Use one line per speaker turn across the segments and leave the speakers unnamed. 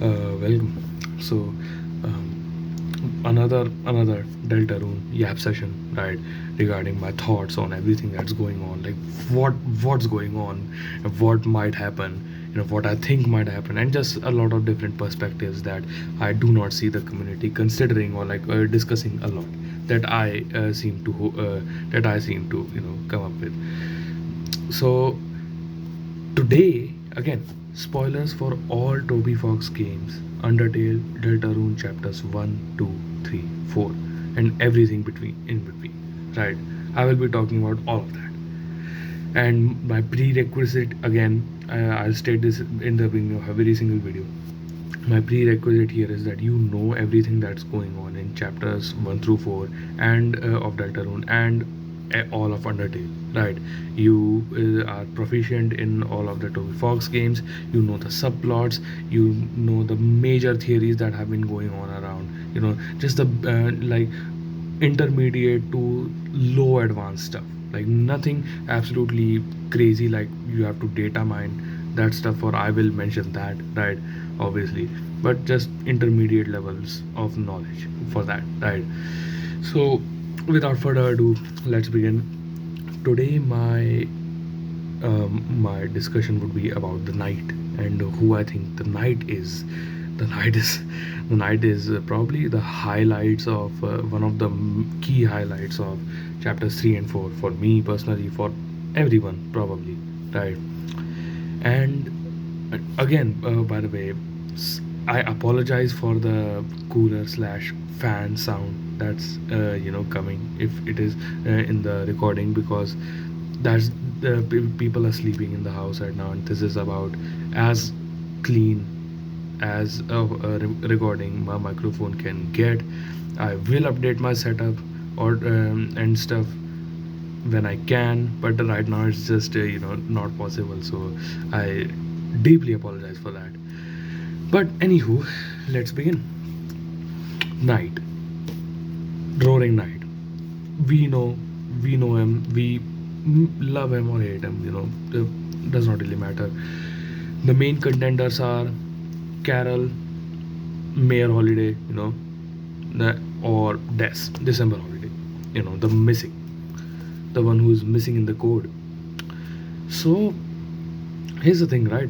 Welcome. So, another Deltarune Yap session, right? Regarding my thoughts on everything that's going on, like what's going on, and what might happen, what I think might happen, and just a lot of different perspectives that I do not see the community considering or like discussing a lot that I seem to come up with. So today, again, spoilers for all Toby Fox games, Undertale, Deltarune chapters 1, 2, 3, 4, and everything in between. Right? I will be talking about all of that. And my prerequisite, again, I'll state this in the beginning of every single video. My prerequisite here is that you know everything that's going on in chapters 1 through 4 and of Deltarune and all of Undertale, right? You are proficient in all of the Toby Fox games. You know the subplots. You know the major theories that have been going on around. Just the like intermediate to low advanced stuff. Like nothing absolutely crazy. Like you have to data mine that stuff, or I will mention that, right? Obviously, but just intermediate levels of knowledge for that, right? So without further ado, let's begin. Today my discussion would be about the knight and who I think the knight is. The knight is the knight is probably the highlights of one of the key highlights of chapters 3 and 4 for me personally, for everyone probably, right? And again, by the way, I apologize for the cooler slash fan sound that's coming if it is in the recording, because that's the people are sleeping in the house right now, and this is about as clean as a recording my microphone can get. I will update my setup or and stuff when I can, but right now it's just not possible. So I deeply apologize for that. But anywho, let's begin. Night, roaring night. We know, we know him. We love him or hate him. It does not really matter. The main contenders are Carol, Mayor Holiday, or December Holiday. The missing, the one who's missing in the code. So here's the thing, right?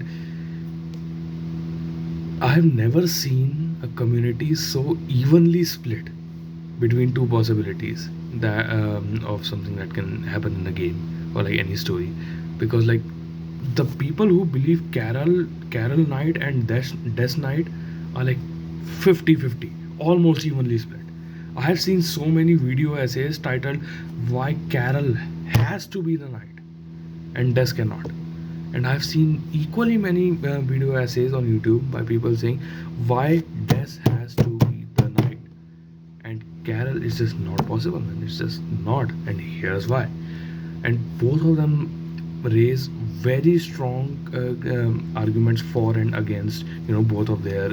I have never seen a community so evenly split between two possibilities that of something that can happen in a game or like any story, because like the people who believe Carol Knight and Des Knight are like 50-50, almost evenly split. I have seen so many video essays titled "Why Carol Has to Be the Knight and Des Cannot," and I've seen equally many video essays on YouTube by people saying why Des has to be the knight and Carol is just not possible, and it's just not, and here's why. And both of them raise very strong arguments for and against both of their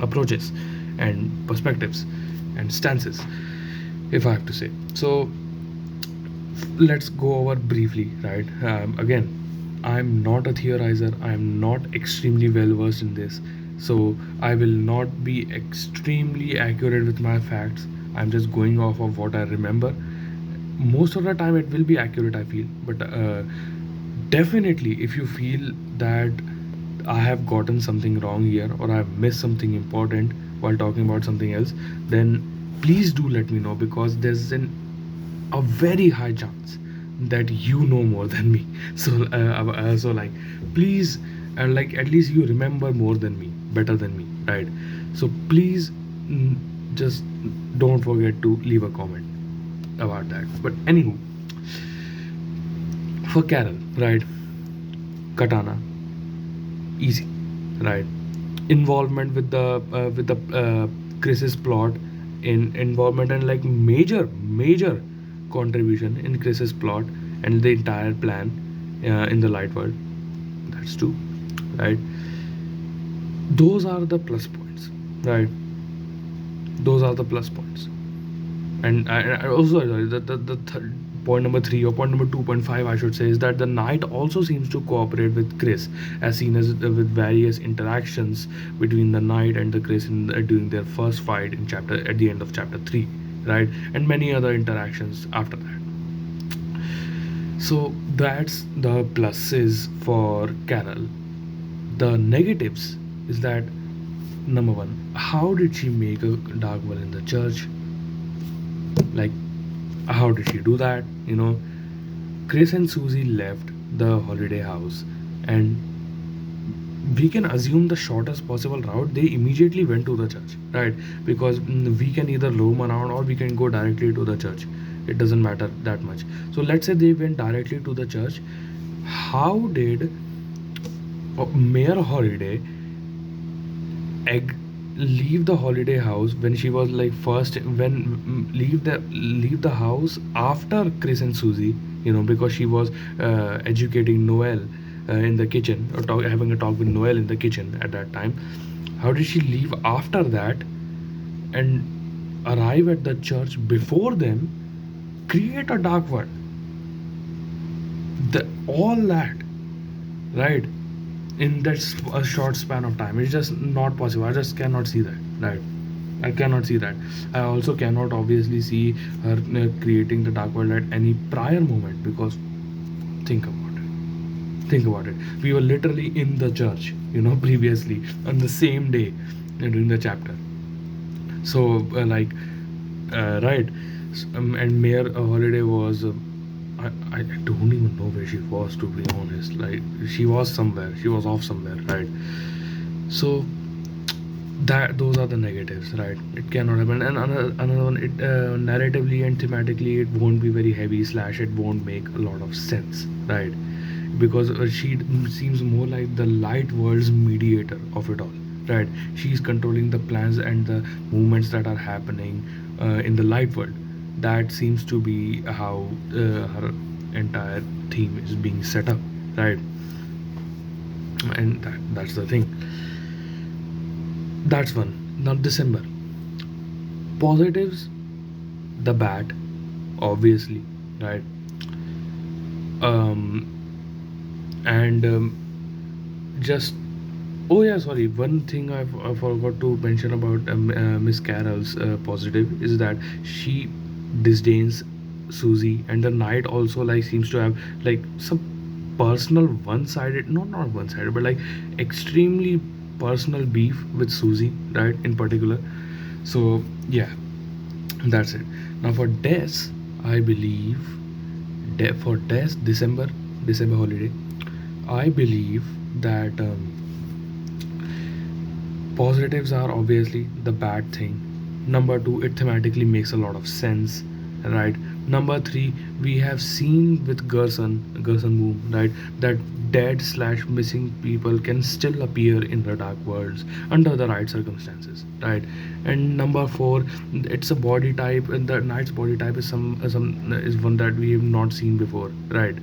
approaches and perspectives and stances, if I have to say. So let's go over briefly, right? Again, I'm not a theorizer. I'm not extremely well versed in this, so I will not be extremely accurate with my facts. I'm just going off of what I remember. Most of the time, it will be accurate, I feel, but definitely, if you feel that I have gotten something wrong here or I've missed something important while talking about something else, then please do let me know, because there's a very high chance that you know more than me. So like, please, like at least you remember more than me, better than me, right? So please, just don't forget to leave a comment about that. But anywho, for Carol, right? Katana, easy, right? Involvement with the Chris's plot, in involvement and like major contribution in Chris's plot and the entire plan in the light world. That's two, right? Those are the plus points, right? Those are the plus points. And I also, point number 3 or point number 2.5 I should say is that the knight also seems to cooperate with Chris, as seen as with various interactions between the knight and the Chris during their first fight in chapter at the end of chapter 3, right, and many other interactions after that. So that's the pluses for Carol. The negatives is that, number one, how did she make a dark well in the church? Like, how did she do that? Chris and Susie left the holiday house, and we can assume the shortest possible route. They immediately went to the church, right? Because we can either roam around or we can go directly to the church. It doesn't matter that much. So let's say they went directly to the church. How did Mayor Holiday leave the holiday house when she was like first when leave the house after Chris and Susie, because she was educating Noel in the kitchen, or having a talk with Noel in the kitchen at that time. How did she leave after that and arrive at the church before them, create a dark world, all that, right, in that a short span of time? It's just not possible. I just cannot see that, right? I cannot see that. I also cannot obviously see her creating the dark world at any prior moment, because think about it. Think about it. We were literally in the church, previously on the same day during the chapter. So, right. And Mayor Holiday was. I don't even know where she was, to be honest. Like, she was somewhere. She was off somewhere, right? So that those are the negatives, right? It cannot happen. And another one, it narratively and thematically, it won't be very heavy. Slash, it won't make a lot of sense, right? Because she seems more like the light world's mediator of it all, right? She's controlling the plans and the movements that are happening in the light world. That seems to be how her entire theme is being set up, right? And that's the thing. That's one. Now, December positives, the bat, obviously, right? um and just Oh yeah, sorry. One thing I forgot to mention about Miss Carol's positive is that she disdains Susie, and the knight also like seems to have like some personal one-sided, not one-sided, but like extremely personal beef with Susie, right? In particular. So yeah, that's it. Now for Des, I believe for Des December holiday, I believe that. Positives are obviously the bad thing. Number two, it thematically makes a lot of sense, right? Number three, we have seen with Gerson Boom, right, that dead slash missing people can still appear in the dark worlds under the right circumstances, right? And number four, it's a body type, and the knight's body type is some is one that we have not seen before, right?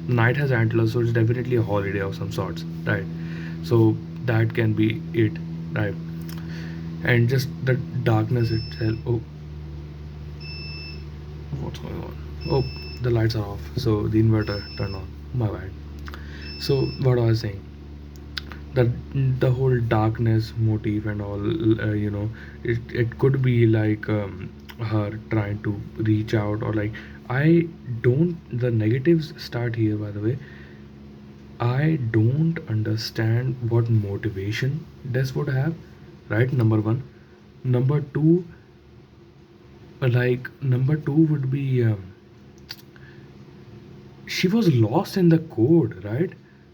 Knight has antlers, so it's definitely a holiday of some sorts, right? So that can be it, right? And just the darkness itself. Oh, what's going on? Oh, the lights are off, so the inverter turned on. My bad. So what I was saying, that the whole darkness motif and all, it could be like her trying to reach out, or like, I don't the negatives start here, by the way. I don't understand what motivation this would have, right? Number one. Number two, number two would be she was lost in the code, right?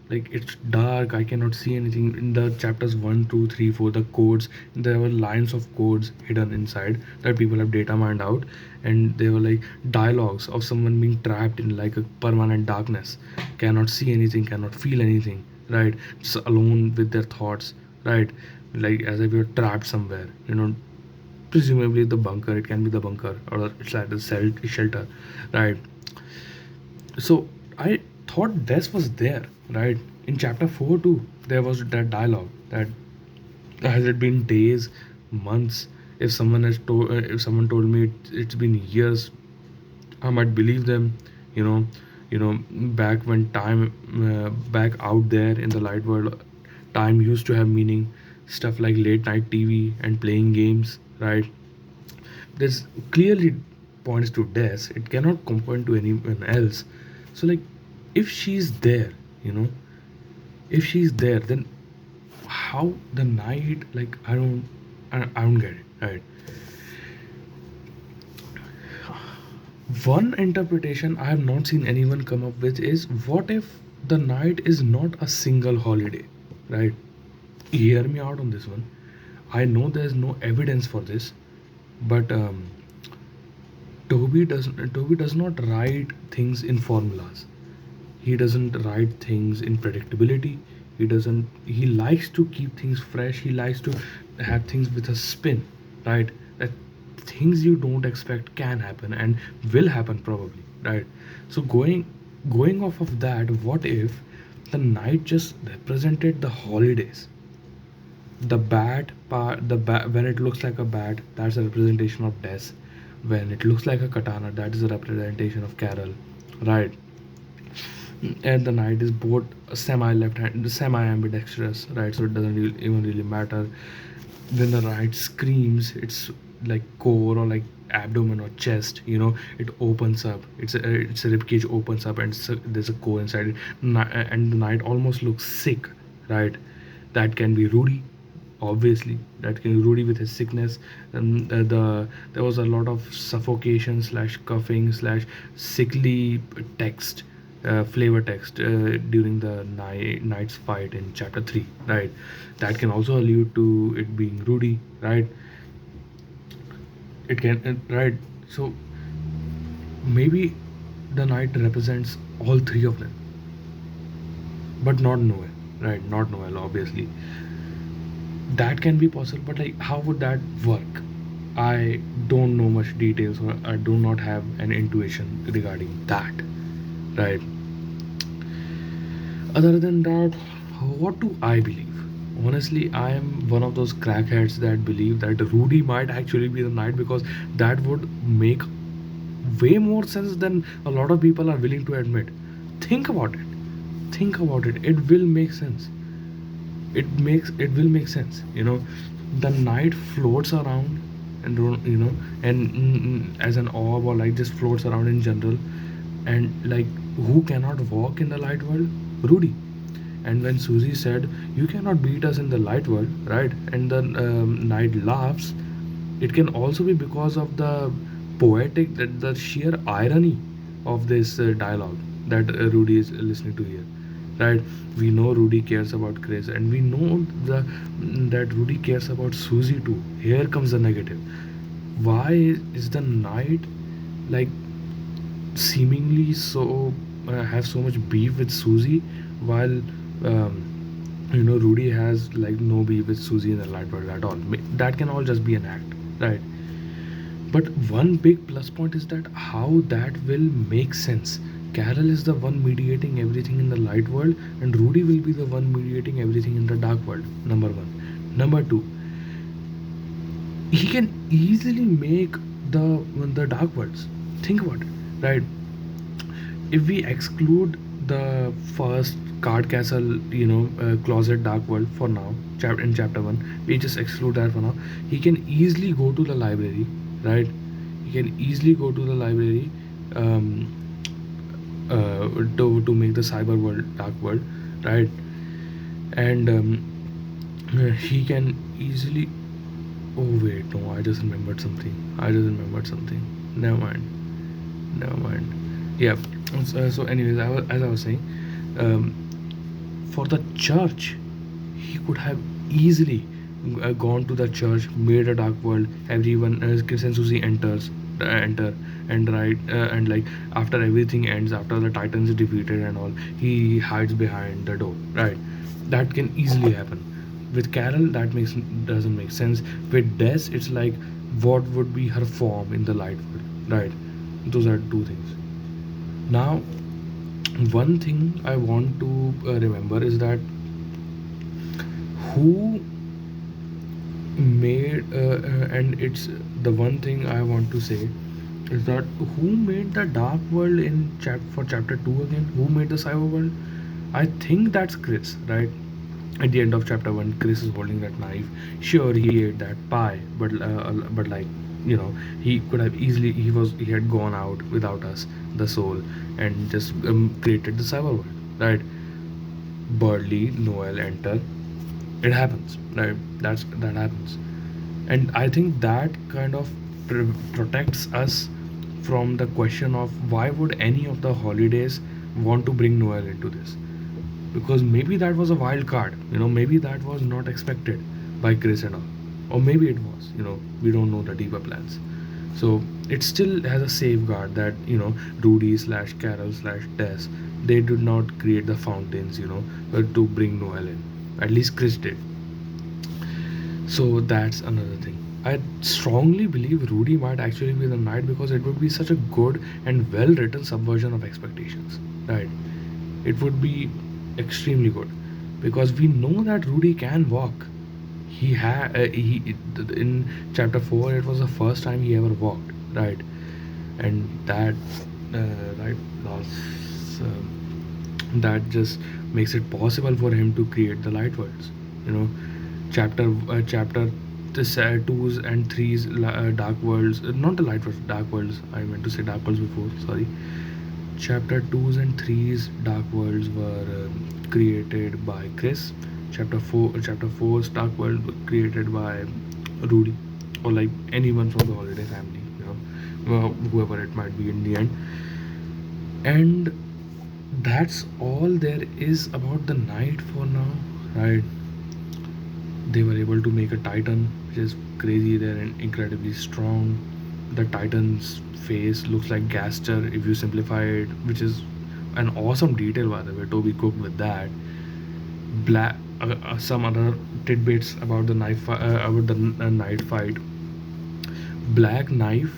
Like, it's dark, I cannot see anything. In the chapters 1, 2, 3, 4, the codes, there were lines of codes hidden inside that people have data mined out, and they were like dialogues of someone being trapped in like a permanent darkness, cannot see anything, cannot feel anything, right? Just alone with their thoughts, right? Like, as if you're trapped somewhere, presumably the bunker. It can be the bunker, or it's like the shelter, right? So I thought this was there, right? In chapter 4 too, there was that dialogue that, has it been days, months? If someone told me it's been years, I might believe them. you know you know back when time back out there in the light world, time used to have meaning. Stuff like late night TV and playing games, right? This clearly points to Des. It cannot point to anyone else. So like, if she's there, you know if she's there, then how the night, like, I don't get it, right? One interpretation I have not seen anyone come up with is, what if the night is not a single holiday, right? Hear me out on this one. I know there's no evidence for this, but Toby does not write things in formulas. He doesn't write things in predictability. He likes to keep things fresh. He likes to have things with a spin, right? That things you don't expect can happen and will happen probably, right? So going off of that, what if the night just represented the holidays? The bat part, the bat, when it looks like a bat, that's a representation of death. When it looks like a katana, that is a representation of Carol, right? And the knight is both semi left hand, semi ambidextrous, right? So it doesn't even really matter. When the knight screams, it's like core or like abdomen or chest, it opens up. It's a rib cage opens up, and there's a core inside it. And the knight almost looks sick, right? That can be Rudy, obviously. That can be Rudy with his sickness. And there was a lot of suffocation slash coughing slash sickly text, flavor text, during the knight's fight in chapter 3, right? That can also allude to it being Rudy, right? It can, right? So maybe the knight represents all three of them, but not Noel, right? Not Noel, obviously. That can be possible, but like, how would that work? I don't know much details, or I do not have an intuition regarding that, right? Other than that, what do I believe? Honestly, I am one of those crackheads that believe that Rudy might actually be the knight, because that would make way more sense than a lot of people are willing to admit. Think about it. Think about it. It will make sense. It will make sense. The knight floats around, and as an orb, or like just floats around in general, and like, who cannot walk in the light world? Rudy. And when Susie said, "You cannot beat us in the light world," right? And the knight laughs. It can also be because of the the sheer irony of this dialogue that Rudy is listening to here, right? We know Rudy cares about Chris, and we know that Rudy cares about Susie too. Here comes the negative. Why is the knight, like, seemingly so have so much beef with Susie, while Rudy has like no beef with Susie in the light world at all? That can all just be an act, right? But one big plus point is that how that will make sense. Carol is the one mediating everything in the light world, and Rudy will be the one mediating everything in the dark world. Number one. Number two, he can easily make the dark worlds. Think about it, right? If we exclude the first card castle, closet dark world for now, in chapter 1, we just exclude that for now. He can easily go to the library, right? He can easily go to the library, um, to make the cyber world dark world, right? And he can easily, oh wait, no, I just remembered something. Never mind. Yeah. So anyways, as I was saying, um, for the church, he could have easily gone to the church, made a dark world. Everyone, Chris and Susie enter, and right, and like, after everything ends, after the Titans is defeated and all, he hides behind the door, right? That can easily happen. With Carol, that makes doesn't make sense. With Des, it's like, what would be her form in the light world, right? Those are two things. Now, one thing I want to remember is that who made and it's the one thing I want to say is that who made the dark world in for chapter 2 again? Who made the cyber world? I think that's Chris, right? At the end of chapter 1, Chris is holding that knife. Sure, he ate that pie, but like, you know, he could have easily, he had gone out without us, the soul, and just created the cyber world, right? Burley, Noel enter. It happens, right? That happens. And I think that kind of protects us from the question of why would any of the holidays want to bring Noel into this, because maybe that was a wild card, maybe that was not expected by Chris and all, or maybe it was, we don't know the deeper plans. So it still has a safeguard that, Rudy slash Carol slash Tess, they did not create the fountains, to bring Noel in. At least Chris did. So that's another thing. I strongly believe Rudy might actually be the knight, because it would be such a good and well written subversion of expectations, right? It would be extremely good, because we know that Rudy can walk. He in chapter 4, it was the first time he ever walked, right? And that right that's, that just makes it possible for him to create the light worlds, you know chapter this 2's and 3's dark worlds, not the light worlds, dark worlds, I meant to say dark worlds before, sorry. Chapter 2's and 3's dark worlds were created by Chris. Chapter 4's dark world was created by Rudy, or like anyone from the holiday family, whoever it might be in the end. And that's all there is about the night for now, right? They were able to make a titan, which is crazy. They're incredibly strong. The titan's face looks like Gaster if you simplify it, which is an awesome detail, by the way. Toby cooked with that. Black Some other tidbits about the night fight. Black Knife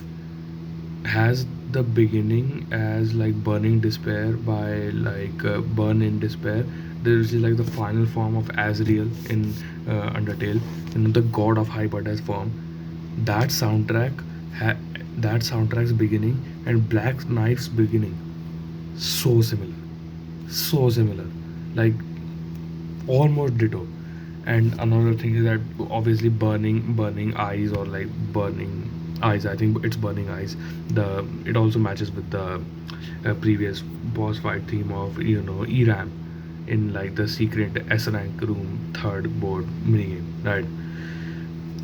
has the beginning as like burning despair by like burn in despair. There is like the final form of Azrael in Undertale, the god of Hyper has form. That soundtrack, that soundtrack's beginning and Black Knife's beginning, so similar, so similar, like almost ditto. And another thing is that obviously burning eyes, or like burning eyes, I think it's burning eyes. It also matches with the previous boss fight theme of Eram in like the secret S rank room third board minigame, right?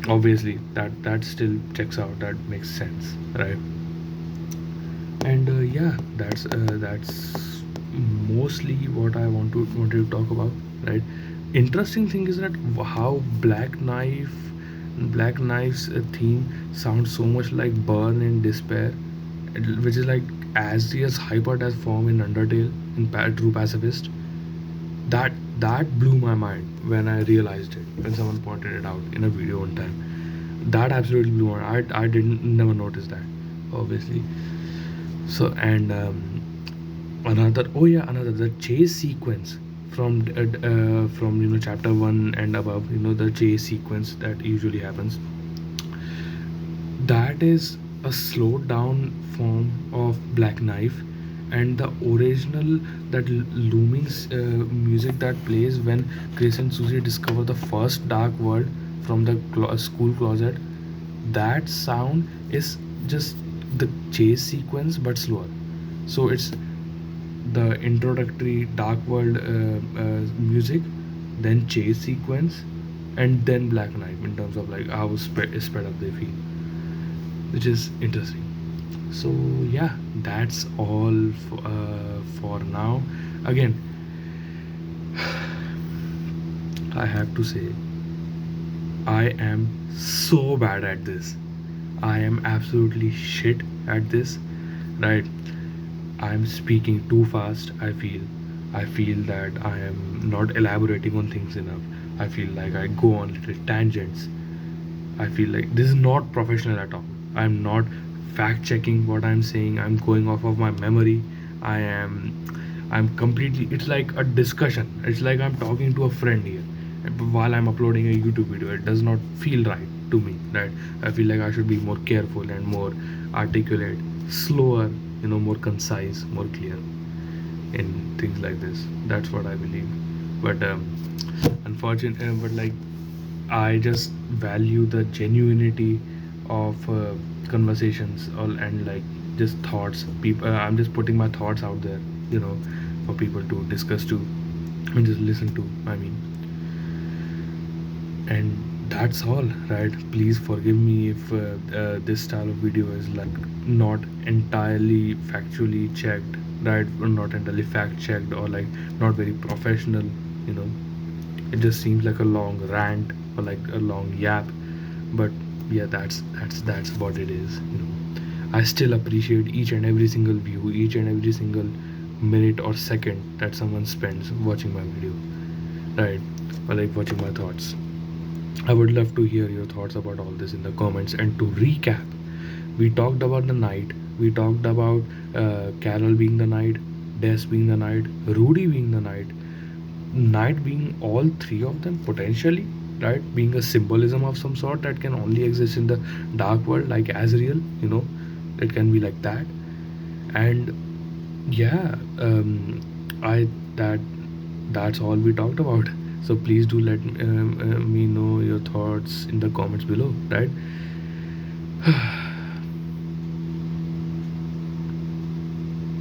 Obviously that still checks out, that makes sense, right? And yeah, that's mostly what I wanted to talk about, right? Interesting thing is that how Black Knife's theme sounds so much like Burn in Despair, which is like Azriel's hyper as form in Undertale in True Pacifist. That blew my mind when I realized it, when someone pointed it out in a video one time. That absolutely blew my mind. I didn't never notice that, obviously. So and another the chase sequence from chapter 1 and above, the chase sequence that usually happens, that is a slowed down form of Black Knife. And the original, that looming music that plays when Chris and Susie discover the first dark world from the school closet, that sound is just the chase sequence but slower. So it's the introductory dark world music, then chase sequence, and then Black Knife, in terms of like how sped up they feel, which is interesting. So yeah, that's all for now. Again, I have to say, I am so bad at this. I am absolutely shit at this, right? I'm speaking too fast. I feel that I am not elaborating on things enough. I feel like I go on little tangents. I feel like this is not professional at all. I'm not fact checking what I'm saying. I'm going off of my memory. I'm completely, it's like a discussion. It's like I'm talking to a friend here while I'm uploading a YouTube video. It does not feel right to me, right? I feel like I should be more careful and more articulate. slower, more concise, more clear in things like this. That's what I believe. But unfortunately, but like I just value the genuinity of conversations and like just thoughts. People, I'm just putting my thoughts out there, for people to discuss to and just listen to. I mean, and that's all, right? Please forgive me if this style of video is like not entirely factually checked, right? Or not entirely fact checked, or like not very professional. You know, it just seems like a long rant or like a long yap, but yeah, that's what it is. I still appreciate each and every single view, each and every single minute or second that someone spends watching my video, right? Or like watching my thoughts. I would love to hear your thoughts about all this in the comments. And to recap, we talked about the night, we talked about Carol being the night, Des being the night, Rudy being the night, night being all three of them potentially, right? Being a symbolism of some sort that can only exist in the dark world, like Azrael, it can be like that. And yeah, I that that's all we talked about. So please do let me know your thoughts in the comments below, right?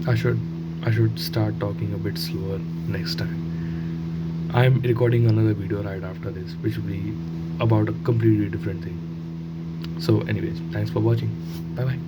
I should I should start talking a bit slower next time. I'm recording another video right after this, which will be about a completely different thing. So, anyways, thanks for watching. Bye bye.